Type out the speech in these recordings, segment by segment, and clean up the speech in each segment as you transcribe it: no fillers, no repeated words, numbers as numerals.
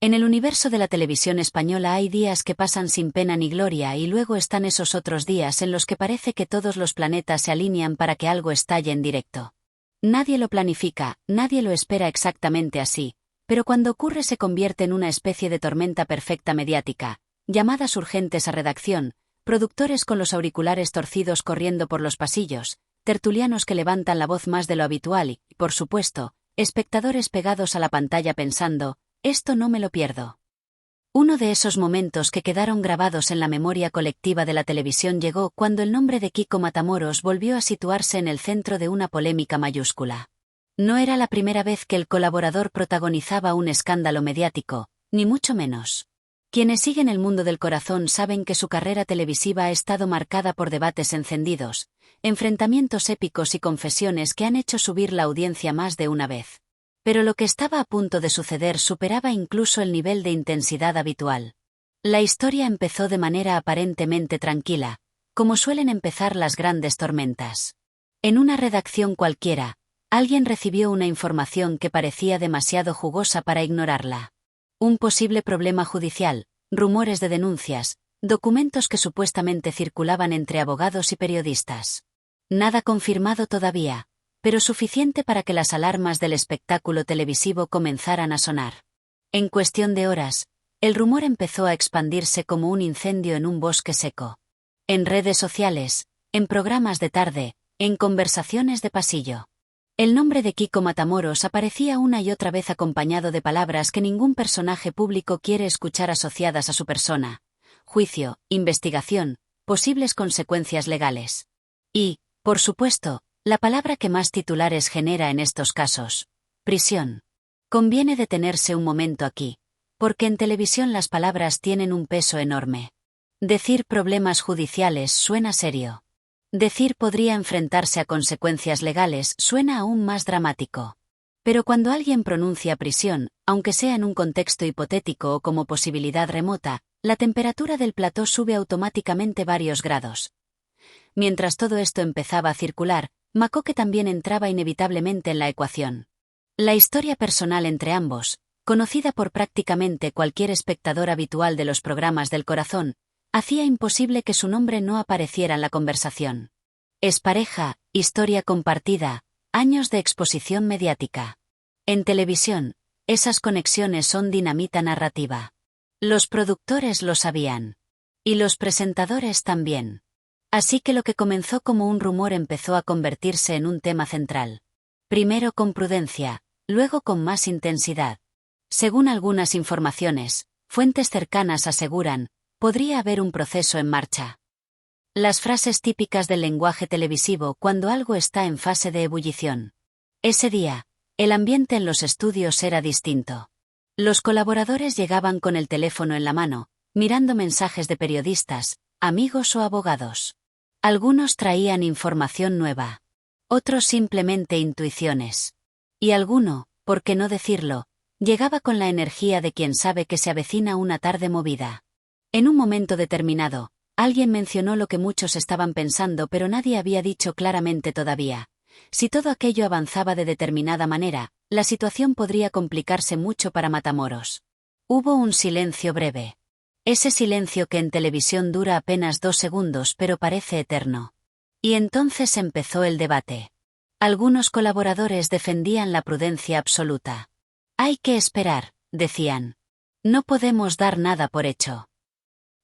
En el universo de la televisión española hay días que pasan sin pena ni gloria y luego están esos otros días en los que parece que todos los planetas se alinean para que algo estalle en directo. Nadie lo planifica, nadie lo espera exactamente así, pero cuando ocurre se convierte en una especie de tormenta perfecta mediática, llamadas urgentes a redacción, productores con los auriculares torcidos corriendo por los pasillos, tertulianos que levantan la voz más de lo habitual y, por supuesto, espectadores pegados a la pantalla pensando, esto no me lo pierdo. Uno de esos momentos que quedaron grabados en la memoria colectiva de la televisión llegó cuando el nombre de Kiko Matamoros volvió a situarse en el centro de una polémica mayúscula. No era la primera vez que el colaborador protagonizaba un escándalo mediático, ni mucho menos. Quienes siguen el mundo del corazón saben que su carrera televisiva ha estado marcada por debates encendidos, enfrentamientos épicos y confesiones que han hecho subir la audiencia más de una vez. Pero lo que estaba a punto de suceder superaba incluso el nivel de intensidad habitual. La historia empezó de manera aparentemente tranquila, como suelen empezar las grandes tormentas. En una redacción cualquiera, alguien recibió una información que parecía demasiado jugosa para ignorarla. Un posible problema judicial, rumores de denuncias, documentos que supuestamente circulaban entre abogados y periodistas. Nada confirmado todavía, pero suficiente para que las alarmas del espectáculo televisivo comenzaran a sonar. En cuestión de horas, el rumor empezó a expandirse como un incendio en un bosque seco. En redes sociales, en programas de tarde, en conversaciones de pasillo. El nombre de Kiko Matamoros aparecía una y otra vez acompañado de palabras que ningún personaje público quiere escuchar asociadas a su persona: juicio, investigación, posibles consecuencias legales. Y, por supuesto, la palabra que más titulares genera en estos casos: prisión. Conviene detenerse un momento aquí, porque en televisión las palabras tienen un peso enorme. Decir problemas judiciales suena serio. Decir podría enfrentarse a consecuencias legales suena aún más dramático. Pero cuando alguien pronuncia prisión, aunque sea en un contexto hipotético o como posibilidad remota, la temperatura del plató sube automáticamente varios grados. Mientras todo esto empezaba a circular, Macoque también entraba inevitablemente en la ecuación. La historia personal entre ambos, conocida por prácticamente cualquier espectador habitual de los programas del corazón, hacía imposible que su nombre no apareciera en la conversación. Es pareja, historia compartida, años de exposición mediática. En televisión, esas conexiones son dinamita narrativa. Los productores lo sabían. Y los presentadores también. Así que lo que comenzó como un rumor empezó a convertirse en un tema central. Primero con prudencia, luego con más intensidad. Según algunas informaciones, fuentes cercanas aseguran, podría haber un proceso en marcha. Las frases típicas del lenguaje televisivo cuando algo está en fase de ebullición. Ese día, el ambiente en los estudios era distinto. Los colaboradores llegaban con el teléfono en la mano, mirando mensajes de periodistas, amigos o abogados. Algunos traían información nueva. Otros simplemente intuiciones. Y alguno, por qué no decirlo, llegaba con la energía de quien sabe que se avecina una tarde movida. En un momento determinado, alguien mencionó lo que muchos estaban pensando pero nadie había dicho claramente todavía. Si todo aquello avanzaba de determinada manera, la situación podría complicarse mucho para Matamoros. Hubo un silencio breve. Ese silencio que en televisión dura apenas 2 segundos pero parece eterno. Y entonces empezó el debate. Algunos colaboradores defendían la prudencia absoluta. Hay que esperar, decían. No podemos dar nada por hecho.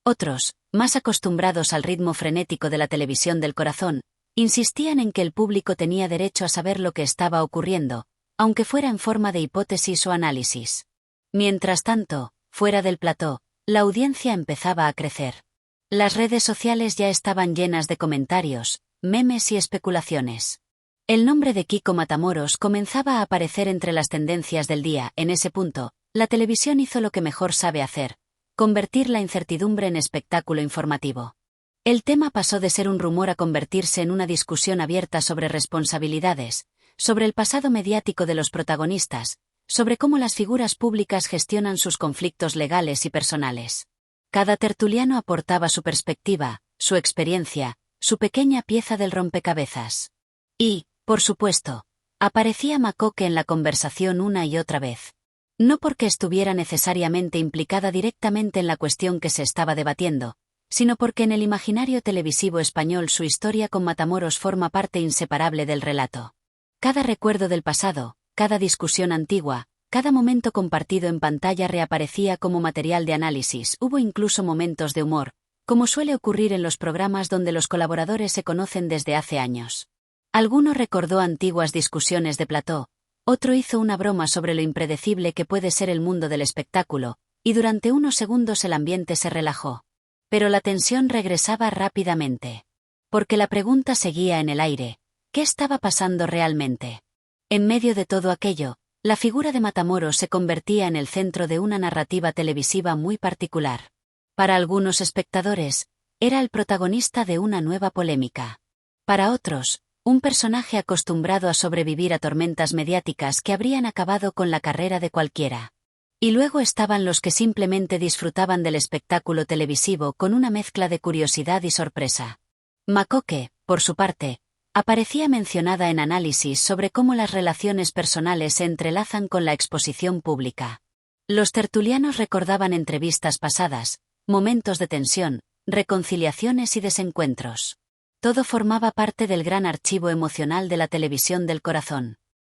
Otros, más acostumbrados al ritmo frenético de la televisión del corazón, insistían en que el público tenía derecho a saber lo que estaba ocurriendo, aunque fuera en forma de hipótesis o análisis. Mientras tanto, fuera del plató, la audiencia empezaba a crecer. Las redes sociales ya estaban llenas de comentarios, memes y especulaciones. El nombre de Kiko Matamoros comenzaba a aparecer entre las tendencias del día. En ese punto, la televisión hizo lo que mejor sabe hacer: convertir la incertidumbre en espectáculo informativo. El tema pasó de ser un rumor a convertirse en una discusión abierta sobre responsabilidades, sobre el pasado mediático de los protagonistas, sobre cómo las figuras públicas gestionan sus conflictos legales y personales. Cada tertuliano aportaba su perspectiva, su experiencia, su pequeña pieza del rompecabezas. Y, por supuesto, aparecía Macoque en la conversación una y otra vez. No porque estuviera necesariamente implicada directamente en la cuestión que se estaba debatiendo, sino porque en el imaginario televisivo español su historia con Matamoros forma parte inseparable del relato. Cada recuerdo del pasado, cada discusión antigua, cada momento compartido en pantalla reaparecía como material de análisis. Hubo incluso momentos de humor, como suele ocurrir en los programas donde los colaboradores se conocen desde hace años. Alguno recordó antiguas discusiones de plató, otro hizo una broma sobre lo impredecible que puede ser el mundo del espectáculo, y durante unos segundos el ambiente se relajó. Pero la tensión regresaba rápidamente. Porque la pregunta seguía en el aire: ¿qué estaba pasando realmente? En medio de todo aquello, la figura de Matamoros se convertía en el centro de una narrativa televisiva muy particular. Para algunos espectadores, era el protagonista de una nueva polémica. Para otros, un personaje acostumbrado a sobrevivir a tormentas mediáticas que habrían acabado con la carrera de cualquiera. Y luego estaban los que simplemente disfrutaban del espectáculo televisivo con una mezcla de curiosidad y sorpresa. Macoque, por su parte, aparecía mencionada en análisis sobre cómo las relaciones personales se entrelazan con la exposición pública. Los tertulianos recordaban entrevistas pasadas, momentos de tensión, reconciliaciones y desencuentros. Todo formaba parte del gran archivo emocional de la televisión del corazón.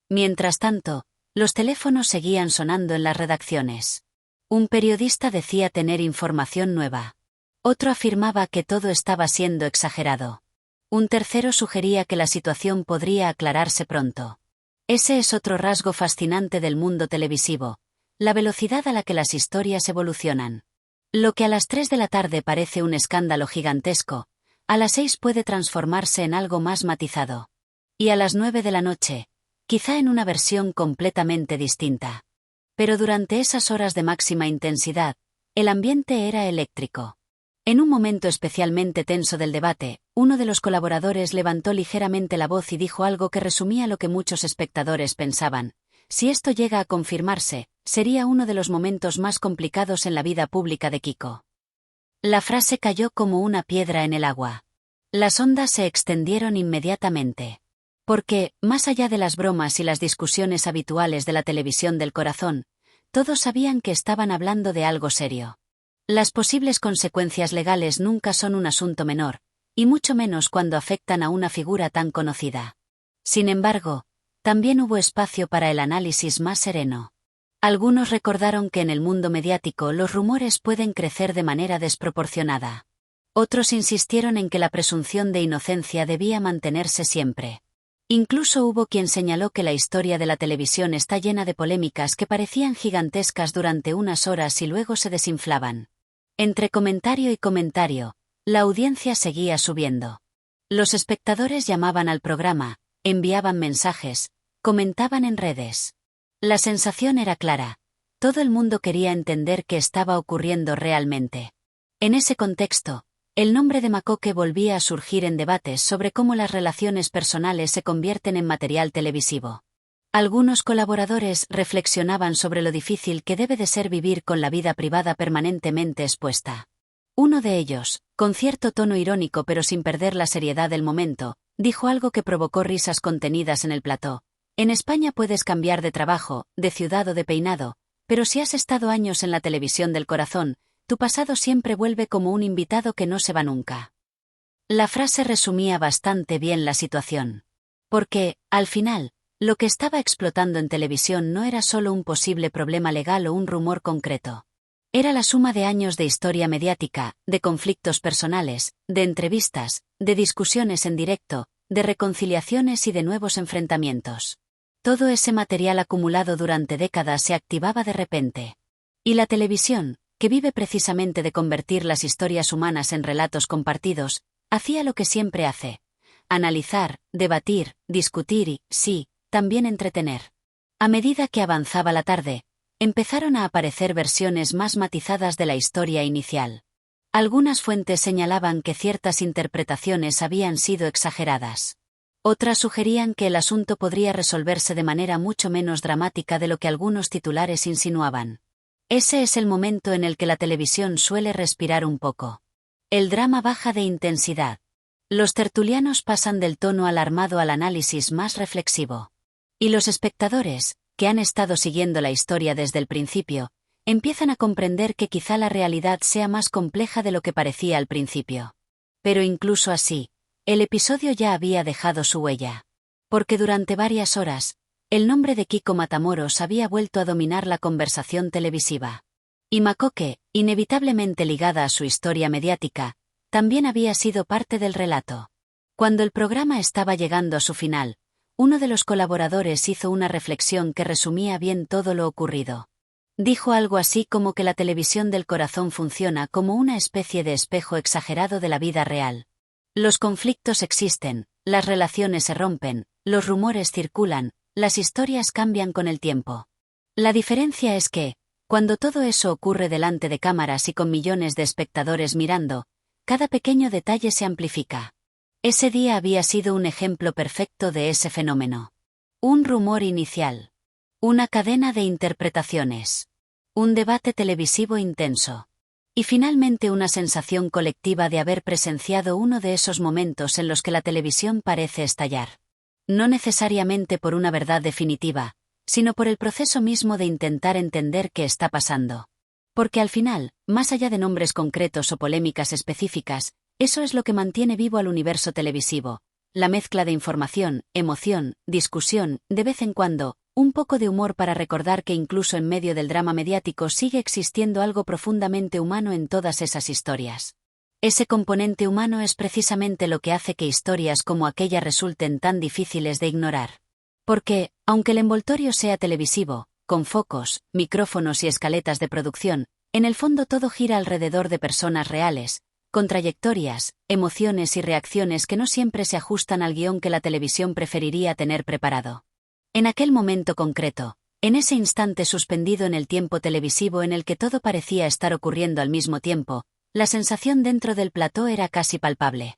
Mientras tanto, los teléfonos seguían sonando en las redacciones. Un periodista decía tener información nueva. Otro afirmaba que todo estaba siendo exagerado. Un tercero sugería que la situación podría aclararse pronto. Ese es otro rasgo fascinante del mundo televisivo: la velocidad a la que las historias evolucionan. Lo que a las 3 de la tarde parece un escándalo gigantesco, a las 6 puede transformarse en algo más matizado. Y a las 9 de la noche, quizá en una versión completamente distinta. Pero durante esas horas de máxima intensidad, el ambiente era eléctrico. En un momento especialmente tenso del debate, uno de los colaboradores levantó ligeramente la voz y dijo algo que resumía lo que muchos espectadores pensaban: si esto llega a confirmarse, sería uno de los momentos más complicados en la vida pública de Kiko. La frase cayó como una piedra en el agua. Las ondas se extendieron inmediatamente. Porque, más allá de las bromas y las discusiones habituales de la televisión del corazón, todos sabían que estaban hablando de algo serio. Las posibles consecuencias legales nunca son un asunto menor, y mucho menos cuando afectan a una figura tan conocida. Sin embargo, también hubo espacio para el análisis más sereno. Algunos recordaron que en el mundo mediático los rumores pueden crecer de manera desproporcionada. Otros insistieron en que la presunción de inocencia debía mantenerse siempre. Incluso hubo quien señaló que la historia de la televisión está llena de polémicas que parecían gigantescas durante unas horas y luego se desinflaban. Entre comentario y comentario, la audiencia seguía subiendo. Los espectadores llamaban al programa, enviaban mensajes, comentaban en redes. La sensación era clara: todo el mundo quería entender qué estaba ocurriendo realmente. En ese contexto, el nombre de Macoque volvía a surgir en debates sobre cómo las relaciones personales se convierten en material televisivo. Algunos colaboradores reflexionaban sobre lo difícil que debe de ser vivir con la vida privada permanentemente expuesta. Uno de ellos, con cierto tono irónico pero sin perder la seriedad del momento, dijo algo que provocó risas contenidas en el plató: en España puedes cambiar de trabajo, de ciudad o de peinado, pero si has estado años en la televisión del corazón, tu pasado siempre vuelve como un invitado que no se va nunca. La frase resumía bastante bien la situación. Porque, al final, lo que estaba explotando en televisión no era solo un posible problema legal o un rumor concreto. Era la suma de años de historia mediática, de conflictos personales, de entrevistas, de discusiones en directo, de reconciliaciones y de nuevos enfrentamientos. Todo ese material acumulado durante décadas se activaba de repente. Y la televisión, que vive precisamente de convertir las historias humanas en relatos compartidos, hacía lo que siempre hace: analizar, debatir, discutir y, sí, también entretener. A medida que avanzaba la tarde, empezaron a aparecer versiones más matizadas de la historia inicial. Algunas fuentes señalaban que ciertas interpretaciones habían sido exageradas. Otras sugerían que el asunto podría resolverse de manera mucho menos dramática de lo que algunos titulares insinuaban. Ese es el momento en el que la televisión suele respirar un poco. El drama baja de intensidad. Los tertulianos pasan del tono alarmado al análisis más reflexivo. Y los espectadores, que han estado siguiendo la historia desde el principio, empiezan a comprender que quizá la realidad sea más compleja de lo que parecía al principio. Pero incluso así, el episodio ya había dejado su huella. Porque durante varias horas, el nombre de Kiko Matamoros había vuelto a dominar la conversación televisiva. Y Makoke, inevitablemente ligada a su historia mediática, también había sido parte del relato. Cuando el programa estaba llegando a su final, uno de los colaboradores hizo una reflexión que resumía bien todo lo ocurrido. Dijo algo así como que la televisión del corazón funciona como una especie de espejo exagerado de la vida real. Los conflictos existen, las relaciones se rompen, los rumores circulan, las historias cambian con el tiempo. La diferencia es que, cuando todo eso ocurre delante de cámaras y con millones de espectadores mirando, cada pequeño detalle se amplifica. Ese día había sido un ejemplo perfecto de ese fenómeno. Un rumor inicial. Una cadena de interpretaciones. Un debate televisivo intenso. Y finalmente una sensación colectiva de haber presenciado uno de esos momentos en los que la televisión parece estallar. No necesariamente por una verdad definitiva, sino por el proceso mismo de intentar entender qué está pasando. Porque al final, más allá de nombres concretos o polémicas específicas, eso es lo que mantiene vivo al universo televisivo, la mezcla de información, emoción, discusión, de vez en cuando, un poco de humor para recordar que incluso en medio del drama mediático sigue existiendo algo profundamente humano en todas esas historias. Ese componente humano es precisamente lo que hace que historias como aquella resulten tan difíciles de ignorar. Porque, aunque el envoltorio sea televisivo, con focos, micrófonos y escaletas de producción, en el fondo todo gira alrededor de personas reales, con trayectorias, emociones y reacciones que no siempre se ajustan al guión que la televisión preferiría tener preparado. En aquel momento concreto, en ese instante suspendido en el tiempo televisivo en el que todo parecía estar ocurriendo al mismo tiempo, la sensación dentro del plató era casi palpable.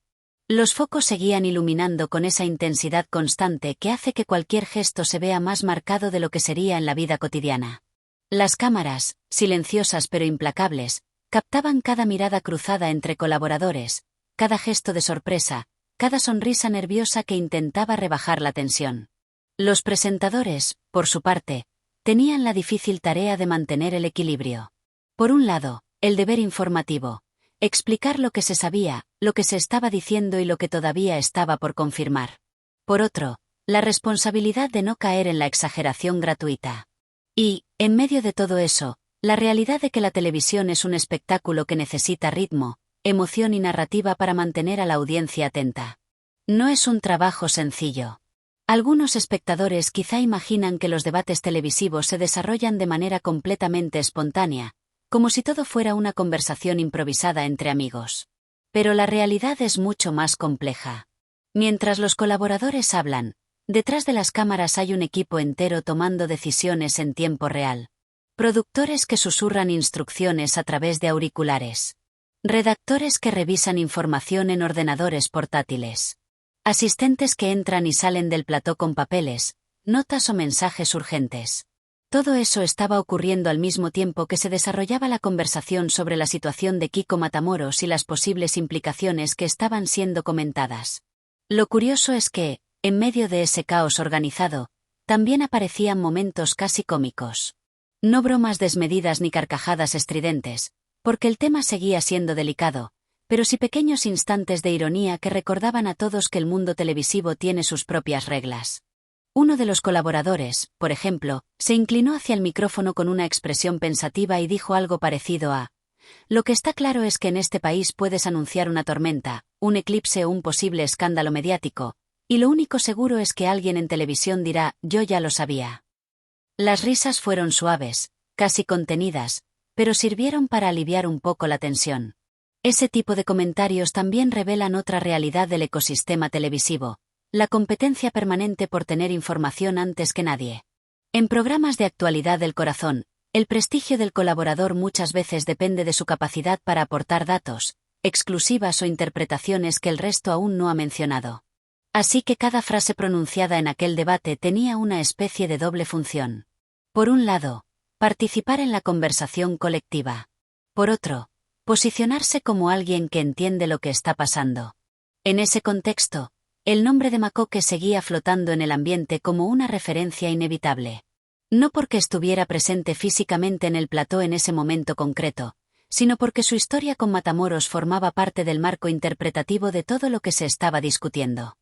Los focos seguían iluminando con esa intensidad constante que hace que cualquier gesto se vea más marcado de lo que sería en la vida cotidiana. Las cámaras, silenciosas pero implacables, captaban cada mirada cruzada entre colaboradores, cada gesto de sorpresa, cada sonrisa nerviosa que intentaba rebajar la tensión. Los presentadores, por su parte, tenían la difícil tarea de mantener el equilibrio. Por un lado, el deber informativo, explicar lo que se sabía, lo que se estaba diciendo y lo que todavía estaba por confirmar. Por otro, la responsabilidad de no caer en la exageración gratuita. Y, en medio de todo eso, la realidad de que la televisión es un espectáculo que necesita ritmo, emoción y narrativa para mantener a la audiencia atenta. No es un trabajo sencillo. Algunos espectadores quizá imaginan que los debates televisivos se desarrollan de manera completamente espontánea, como si todo fuera una conversación improvisada entre amigos. Pero la realidad es mucho más compleja. Mientras los colaboradores hablan, detrás de las cámaras hay un equipo entero tomando decisiones en tiempo real. Productores que susurran instrucciones a través de auriculares. Redactores que revisan información en ordenadores portátiles. Asistentes que entran y salen del plató con papeles, notas o mensajes urgentes. Todo eso estaba ocurriendo al mismo tiempo que se desarrollaba la conversación sobre la situación de Kiko Matamoros y las posibles implicaciones que estaban siendo comentadas. Lo curioso es que, en medio de ese caos organizado, también aparecían momentos casi cómicos. No bromas desmedidas ni carcajadas estridentes, porque el tema seguía siendo delicado, pero sí pequeños instantes de ironía que recordaban a todos que el mundo televisivo tiene sus propias reglas. Uno de los colaboradores, por ejemplo, se inclinó hacia el micrófono con una expresión pensativa y dijo algo parecido a: «Lo que está claro es que en este país puedes anunciar una tormenta, un eclipse o un posible escándalo mediático, y lo único seguro es que alguien en televisión dirá, yo ya lo sabía». Las risas fueron suaves, casi contenidas, pero sirvieron para aliviar un poco la tensión. Ese tipo de comentarios también revelan otra realidad del ecosistema televisivo, la competencia permanente por tener información antes que nadie. En programas de actualidad del corazón, el prestigio del colaborador muchas veces depende de su capacidad para aportar datos, exclusivas o interpretaciones que el resto aún no ha mencionado. Así que cada frase pronunciada en aquel debate tenía una especie de doble función. Por un lado, participar en la conversación colectiva. Por otro, posicionarse como alguien que entiende lo que está pasando. En ese contexto, el nombre de Makoke seguía flotando en el ambiente como una referencia inevitable. No porque estuviera presente físicamente en el plató en ese momento concreto, sino porque su historia con Matamoros formaba parte del marco interpretativo de todo lo que se estaba discutiendo.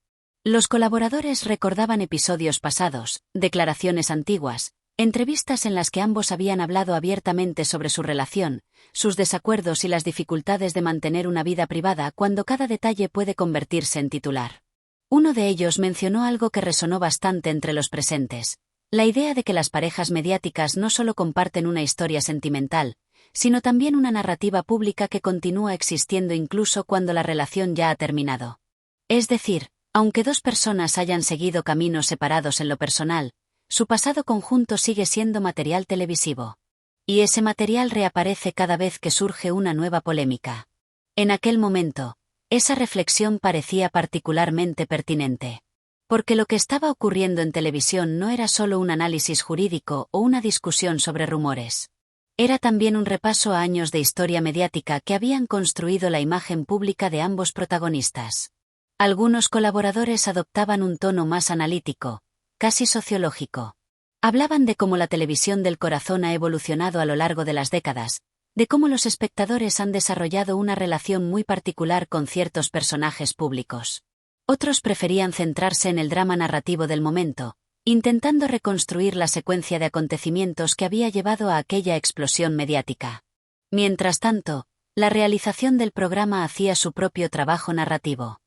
Los colaboradores recordaban episodios pasados, declaraciones antiguas, entrevistas en las que ambos habían hablado abiertamente sobre su relación, sus desacuerdos y las dificultades de mantener una vida privada cuando cada detalle puede convertirse en titular. Uno de ellos mencionó algo que resonó bastante entre los presentes: la idea de que las parejas mediáticas no solo comparten una historia sentimental, sino también una narrativa pública que continúa existiendo incluso cuando la relación ya ha terminado. Es decir, aunque dos personas hayan seguido caminos separados en lo personal, su pasado conjunto sigue siendo material televisivo. Y ese material reaparece cada vez que surge una nueva polémica. En aquel momento, esa reflexión parecía particularmente pertinente. Porque lo que estaba ocurriendo en televisión no era solo un análisis jurídico o una discusión sobre rumores. Era también un repaso a años de historia mediática que habían construido la imagen pública de ambos protagonistas. Algunos colaboradores adoptaban un tono más analítico, casi sociológico. Hablaban de cómo la televisión del corazón ha evolucionado a lo largo de las décadas, de cómo los espectadores han desarrollado una relación muy particular con ciertos personajes públicos. Otros preferían centrarse en el drama narrativo del momento, intentando reconstruir la secuencia de acontecimientos que había llevado a aquella explosión mediática. Mientras tanto, la realización del programa hacía su propio trabajo narrativo.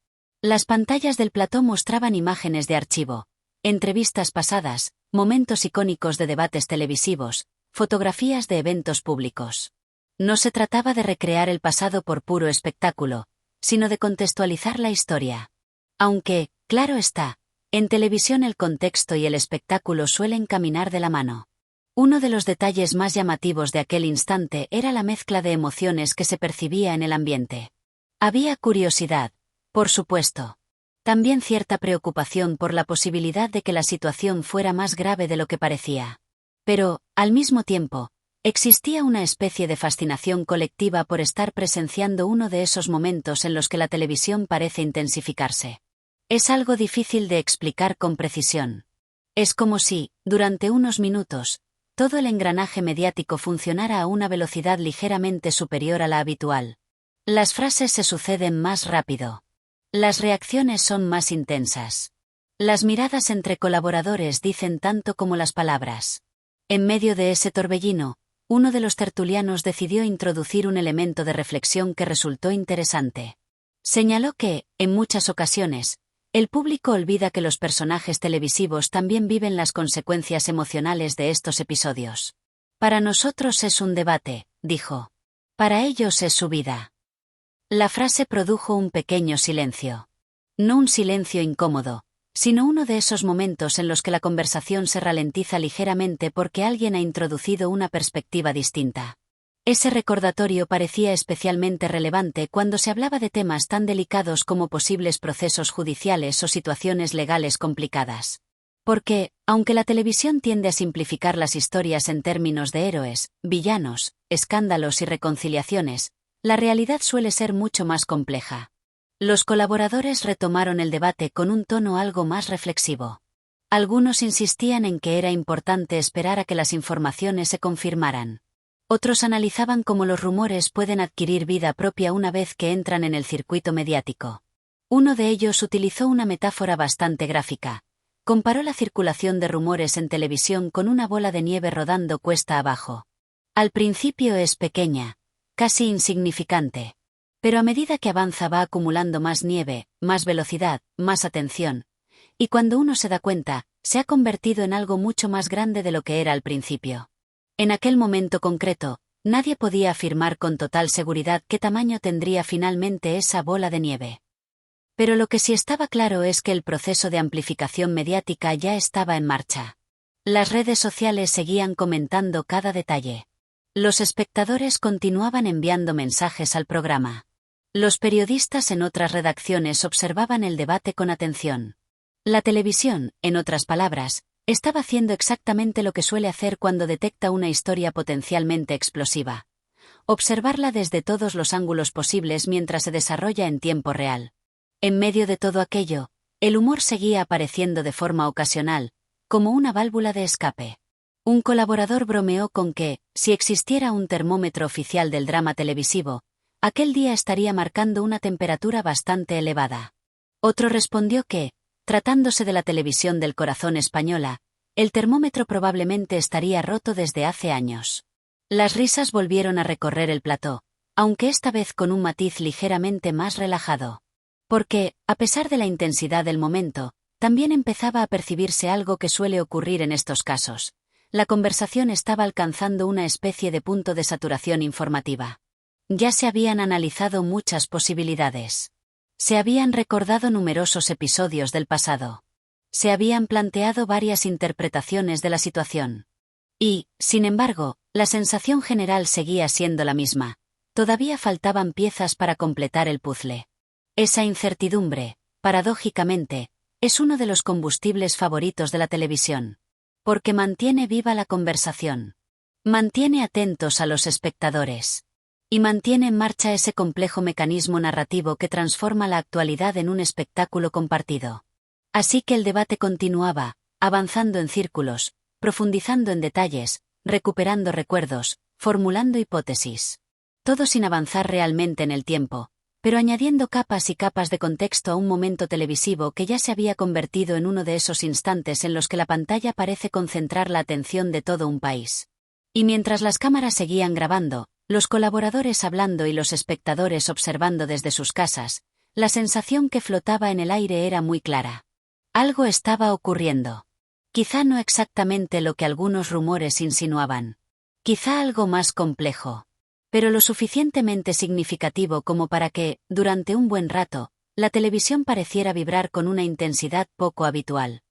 Las pantallas del plató mostraban imágenes de archivo, entrevistas pasadas, momentos icónicos de debates televisivos, fotografías de eventos públicos. No se trataba de recrear el pasado por puro espectáculo, sino de contextualizar la historia. Aunque, claro está, en televisión el contexto y el espectáculo suelen caminar de la mano. Uno de los detalles más llamativos de aquel instante era la mezcla de emociones que se percibía en el ambiente. Había curiosidad, por supuesto. También cierta preocupación por la posibilidad de que la situación fuera más grave de lo que parecía. Pero, al mismo tiempo, existía una especie de fascinación colectiva por estar presenciando uno de esos momentos en los que la televisión parece intensificarse. Es algo difícil de explicar con precisión. Es como si, durante unos minutos, todo el engranaje mediático funcionara a una velocidad ligeramente superior a la habitual. Las frases se suceden más rápido. Las reacciones son más intensas. Las miradas entre colaboradores dicen tanto como las palabras. En medio de ese torbellino, uno de los tertulianos decidió introducir un elemento de reflexión que resultó interesante. Señaló que, en muchas ocasiones, el público olvida que los personajes televisivos también viven las consecuencias emocionales de estos episodios. Para nosotros es un debate, dijo. Para ellos es su vida. La frase produjo un pequeño silencio. No un silencio incómodo, sino uno de esos momentos en los que la conversación se ralentiza ligeramente porque alguien ha introducido una perspectiva distinta. Ese recordatorio parecía especialmente relevante cuando se hablaba de temas tan delicados como posibles procesos judiciales o situaciones legales complicadas. Porque, aunque la televisión tiende a simplificar las historias en términos de héroes, villanos, escándalos y reconciliaciones, la realidad suele ser mucho más compleja. Los colaboradores retomaron el debate con un tono algo más reflexivo. Algunos insistían en que era importante esperar a que las informaciones se confirmaran. Otros analizaban cómo los rumores pueden adquirir vida propia una vez que entran en el circuito mediático. Uno de ellos utilizó una metáfora bastante gráfica. Comparó la circulación de rumores en televisión con una bola de nieve rodando cuesta abajo. Al principio es pequeña, casi insignificante. Pero a medida que avanza va acumulando más nieve, más velocidad, más atención. Y cuando uno se da cuenta, se ha convertido en algo mucho más grande de lo que era al principio. En aquel momento concreto, nadie podía afirmar con total seguridad qué tamaño tendría finalmente esa bola de nieve. Pero lo que sí estaba claro es que el proceso de amplificación mediática ya estaba en marcha. Las redes sociales seguían comentando cada detalle. Los espectadores continuaban enviando mensajes al programa. Los periodistas en otras redacciones observaban el debate con atención. La televisión, en otras palabras, estaba haciendo exactamente lo que suele hacer cuando detecta una historia potencialmente explosiva. Observarla desde todos los ángulos posibles mientras se desarrolla en tiempo real. En medio de todo aquello, el humor seguía apareciendo de forma ocasional, como una válvula de escape. Un colaborador bromeó con que, si existiera un termómetro oficial del drama televisivo, aquel día estaría marcando una temperatura bastante elevada. Otro respondió que, tratándose de la televisión del corazón española, el termómetro probablemente estaría roto desde hace años. Las risas volvieron a recorrer el plató, aunque esta vez con un matiz ligeramente más relajado. Porque, a pesar de la intensidad del momento, también empezaba a percibirse algo que suele ocurrir en estos casos. La conversación estaba alcanzando una especie de punto de saturación informativa. Ya se habían analizado muchas posibilidades. Se habían recordado numerosos episodios del pasado. Se habían planteado varias interpretaciones de la situación. Y, sin embargo, la sensación general seguía siendo la misma. Todavía faltaban piezas para completar el puzzle. Esa incertidumbre, paradójicamente, es uno de los combustibles favoritos de la televisión. Porque mantiene viva la conversación. Mantiene atentos a los espectadores. Y mantiene en marcha ese complejo mecanismo narrativo que transforma la actualidad en un espectáculo compartido. Así que el debate continuaba, avanzando en círculos, profundizando en detalles, recuperando recuerdos, formulando hipótesis. Todo sin avanzar realmente en el tiempo, pero añadiendo capas y capas de contexto a un momento televisivo que ya se había convertido en uno de esos instantes en los que la pantalla parece concentrar la atención de todo un país. Y mientras las cámaras seguían grabando, los colaboradores hablando y los espectadores observando desde sus casas, la sensación que flotaba en el aire era muy clara. Algo estaba ocurriendo. Quizá no exactamente lo que algunos rumores insinuaban. Quizá algo más complejo. Pero lo suficientemente significativo como para que, durante un buen rato, la televisión pareciera vibrar con una intensidad poco habitual.